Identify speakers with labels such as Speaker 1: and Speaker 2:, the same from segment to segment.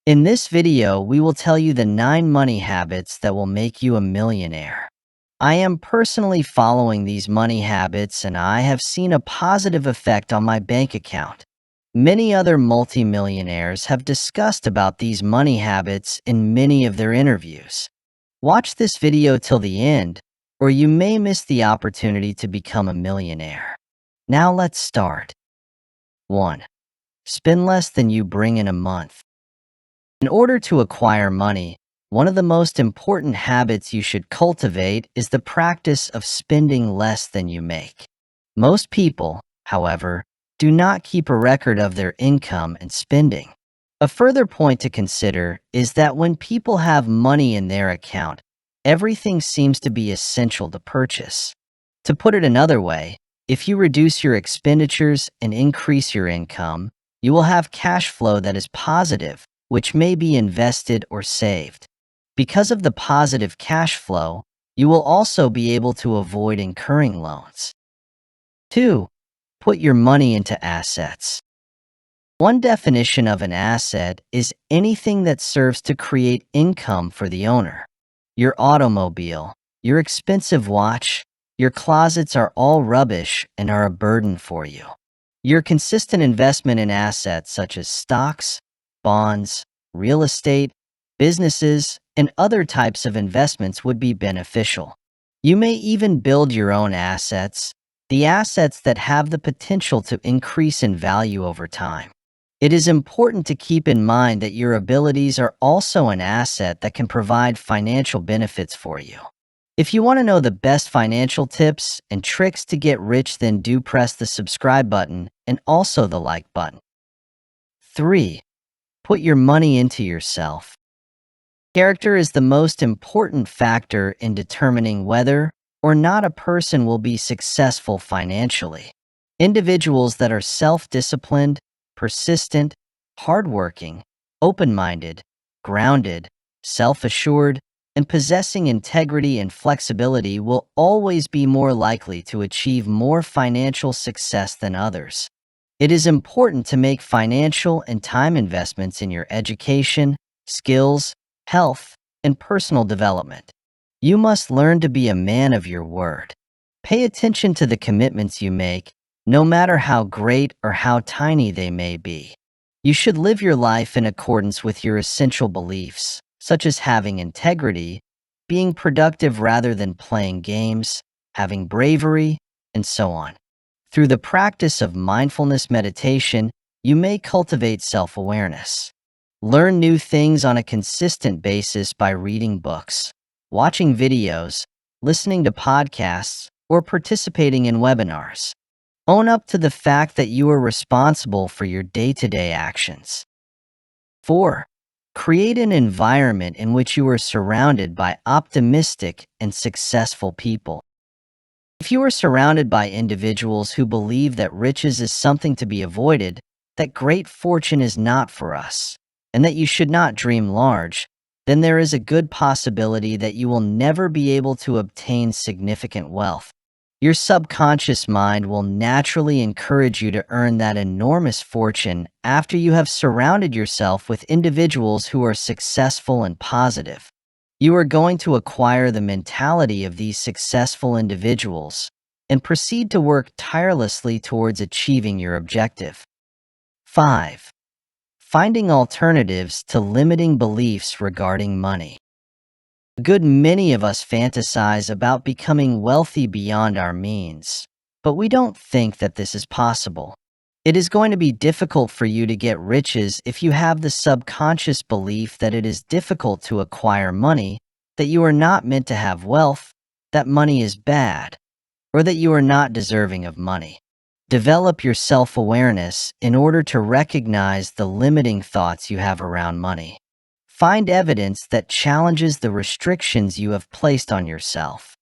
Speaker 1: In this video, we will tell you the 9 money habits that will make you a millionaire. I am personally following these money habits and I have seen a positive effect on my bank account. Many other multimillionaires have discussed about these money habits in many of their interviews. Watch this video till the end, or you may miss the opportunity to become a millionaire. Now let's start. 1. Spend less than you bring in a month. In order to acquire money, one of the most important habits you should cultivate is the practice of spending less than you make. Most people, however, do not keep a record of their income and spending. A further point to consider is that when people have money in their account, everything seems to be essential to purchase. To put it another way, if you reduce your expenditures and increase your income, you will have cash flow that is positive, which may be invested or saved. Because of the positive cash flow, you will also be able to avoid incurring loans. 2. Put your money into assets. One definition of an asset is anything that serves to create income for the owner. Your automobile, your expensive watch, your closets are all rubbish and are a burden for you. Your consistent investment in assets such as stocks, bonds, real estate, businesses, and other types of investments would be beneficial. You may even build your own assets, the assets that have the potential to increase in value over time. It is important to keep in mind that your abilities are also an asset that can provide financial benefits for you. If you want to know the best financial tips and tricks to get rich, then do press the subscribe button and also the like button. 3. Put your money into yourself. Character is the most important factor in determining whether or not a person will be successful financially. Individuals that are self-disciplined, persistent, hardworking, open-minded, grounded, self-assured, and possessing integrity and flexibility will always be more likely to achieve more financial success than others. It is important to make financial and time investments in your education, skills, health, and personal development. You must learn to be a man of your word. Pay attention to the commitments you make, no matter how great or how tiny they may be. You should live your life in accordance with your essential beliefs, such as having integrity, being productive rather than playing games, having bravery, and so on. Through the practice of mindfulness meditation, you may cultivate self-awareness. Learn new things on a consistent basis by reading books, watching videos, listening to podcasts, or participating in webinars. Own up to the fact that you are responsible for your day-to-day actions. 4. Create an environment in which you are surrounded by optimistic and successful people. If you are surrounded by individuals who believe that riches is something to be avoided, that great fortune is not for us, and that you should not dream large, then there is a good possibility that you will never be able to obtain significant wealth. Your subconscious mind will naturally encourage you to earn that enormous fortune after you have surrounded yourself with individuals who are successful and positive. You are going to acquire the mentality of these successful individuals and proceed to work tirelessly towards achieving your objective. 5. Finding alternatives to limiting beliefs regarding money. A good many of us fantasize about becoming wealthy beyond our means, but we don't think that this is possible. It is going to be difficult for you to get riches if you have the subconscious belief that it is difficult to acquire money, that you are not meant to have wealth, that money is bad, or that you are not deserving of money. Develop your self-awareness in order to recognize the limiting thoughts you have around money. Find evidence that challenges the restrictions you have placed on yourself.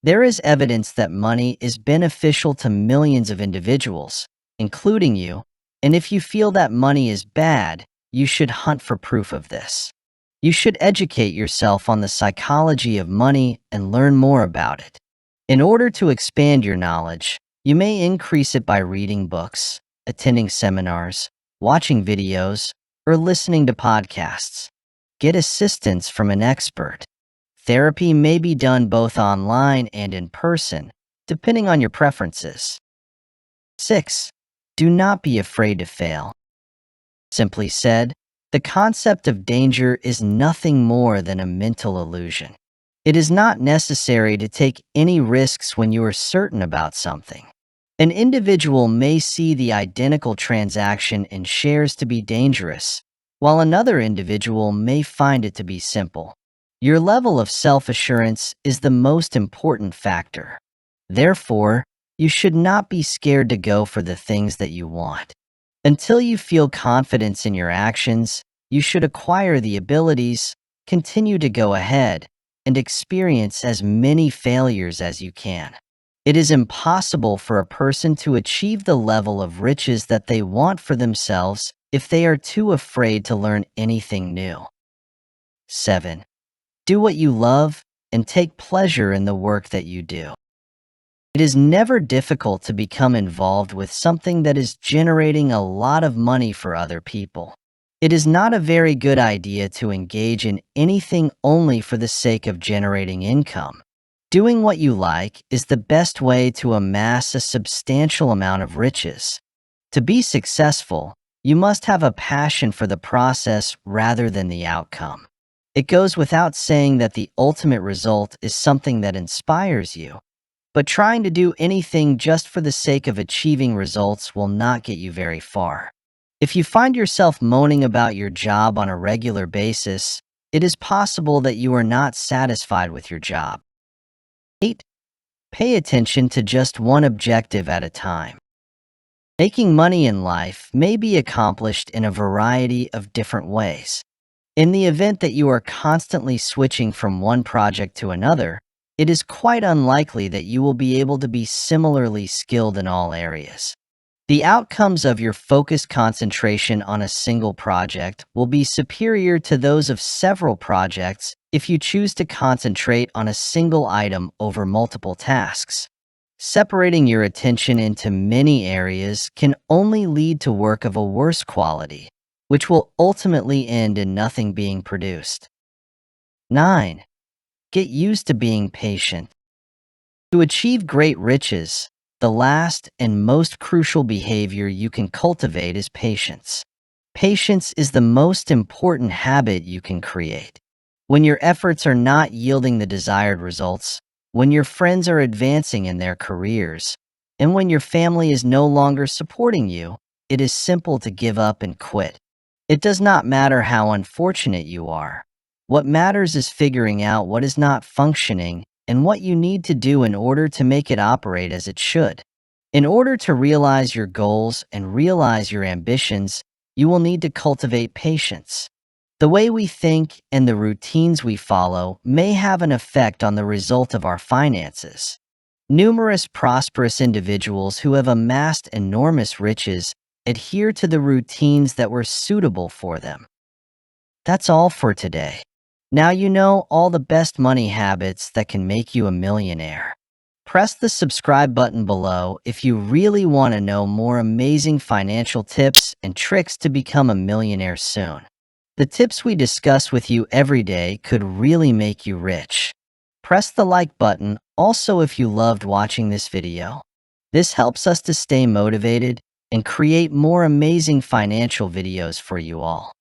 Speaker 1: There is evidence that money is beneficial to millions of individuals, including you, and if you feel that money is bad, you should hunt for proof of this. You should educate yourself on the psychology of money and learn more about it. In order to expand your knowledge, you may increase it by reading books, attending seminars, watching videos, or listening to podcasts. Get assistance from an expert. Therapy may be done both online and in person, depending on your preferences. 6. Do not be afraid to fail. Simply said, the concept of danger is nothing more than a mental illusion. It is not necessary to take any risks when you are certain about something. An individual may see the identical transaction in shares to be dangerous, while another individual may find it to be simple. Your level of self-assurance is the most important factor. Therefore, you should not be scared to go for the things that you want. Until you feel confidence in your actions, you should acquire the abilities, continue to go ahead, and experience as many failures as you can. It is impossible for a person to achieve the level of riches that they want for themselves if they are too afraid to learn anything new. 7. Do what you love and take pleasure in the work that you do. It is never difficult to become involved with something that is generating a lot of money for other people. It is not a very good idea to engage in anything only for the sake of generating income. Doing what you like is the best way to amass a substantial amount of riches. To be successful, you must have a passion for the process rather than the outcome. It goes without saying that the ultimate result is something that inspires you. But trying to do anything just for the sake of achieving results will not get you very far. If you find yourself moaning about your job on a regular basis, it is possible that you are not satisfied with your job. 8. Pay attention to just one objective at a time. Making money in life may be accomplished in a variety of different ways. In the event that you are constantly switching from one project to another, it is quite unlikely that you will be able to be similarly skilled in all areas. The outcomes of your focused concentration on a single project will be superior to those of several projects if you choose to concentrate on a single item over multiple tasks. Separating your attention into many areas can only lead to work of a worse quality, which will ultimately end in nothing being produced. 9. Get used to being patient. To achieve great riches, the last and most crucial behavior you can cultivate is patience. Patience is the most important habit you can create. When your efforts are not yielding the desired results, when your friends are advancing in their careers, and when your family is no longer supporting you, it is simple to give up and quit. It does not matter how unfortunate you are. What matters is figuring out what is not functioning and what you need to do in order to make it operate as it should. In order to realize your goals and realize your ambitions, you will need to cultivate patience. The way we think and the routines we follow may have an effect on the result of our finances. Numerous prosperous individuals who have amassed enormous riches adhere to the routines that were suitable for them. That's all for today. Now you know all the best money habits that can make you a millionaire. Press the subscribe button below if you really want to know more amazing financial tips and tricks to become a millionaire soon. The tips we discuss with you every day could really make you rich. Press the like button also if you loved watching this video. This helps us to stay motivated and create more amazing financial videos for you all.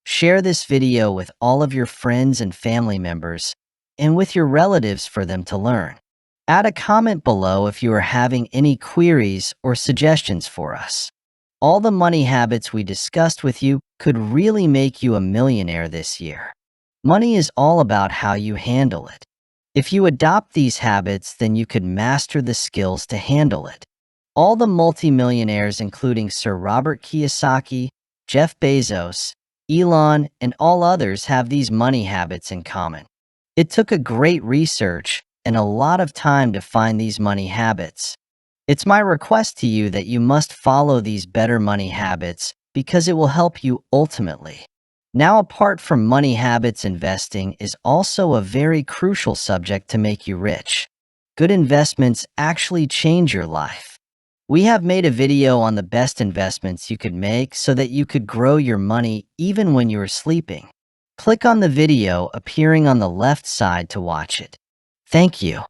Speaker 1: Share this video with all of your friends and family members and with your relatives for them to learn. Add a comment below if you are having any queries or suggestions for us. All the money habits we discussed with you could really make you a millionaire this year. Money is all about how you handle it. If you adopt these habits, then you could master the skills to handle it. All the multimillionaires, including Sir Robert Kiyosaki, Jeff Bezos, Elon, and all others have these money habits in common. It took a great research and a lot of time to find these money habits. It's my request to you that you must follow these better money habits because it will help you ultimately. Now, apart from money habits, investing is also a very crucial subject to make you rich. Good investments actually change your life. We have made a video on the best investments you could make so that you could grow your money even when you are sleeping. Click on the video appearing on the left side to watch it. Thank you.